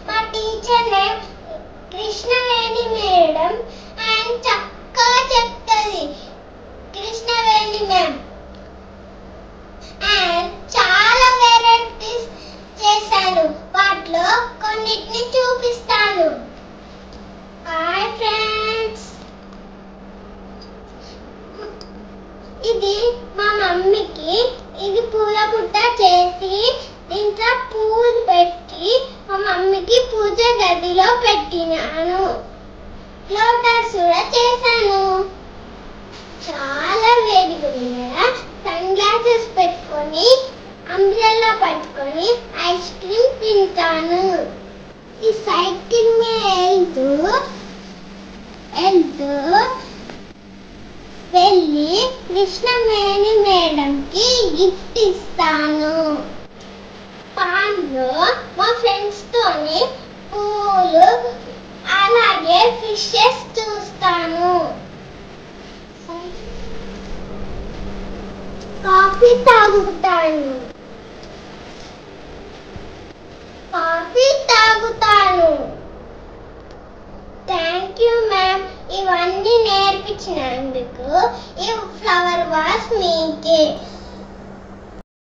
మా teacher name Krishnaveni madam and చక్కగా చెప్తుంది కృష్ణవేణి మ్యామ్. అండ్ చాలా వెరైటీస్ చేశాను, వాటిలో కొన్నిటిని చూపిస్తాను. హాయ్ ఫ్రెండ్స్, ఇది మా మమ్మీకి ఇది పూల బుట్ట చేసి దీంట్లో పూలు పెట్టి మా మమ్మీకి పూజ గదిలో పెట్టినాను. లోటస్ కూడా చేశాను. చాలా వేడిగా ఉంది కదా, సన్ గ్లాసెస్ పెట్టుకొని అంబ్రెల్లా పట్టుకొని ఐస్ క్రీమ్ తింటాను. ఈ సైకిల్ మీద వెళ్తూ వెళ్ళి కృష్ణవేణి మేడంకి గిఫ్ట్ ఇస్తాను. పాన్లో మా ఫ్రెండ్స్ తోని పూలు అలాగే ఫిషెస్ చూస్తాను. కాఫీ తాగుతాను. థ్యాంక్ యూ మ్యామ్, ఇవన్నీ నేర్పించినందుకు. ఈ ఫ్లవర్ వాస్ మీకే.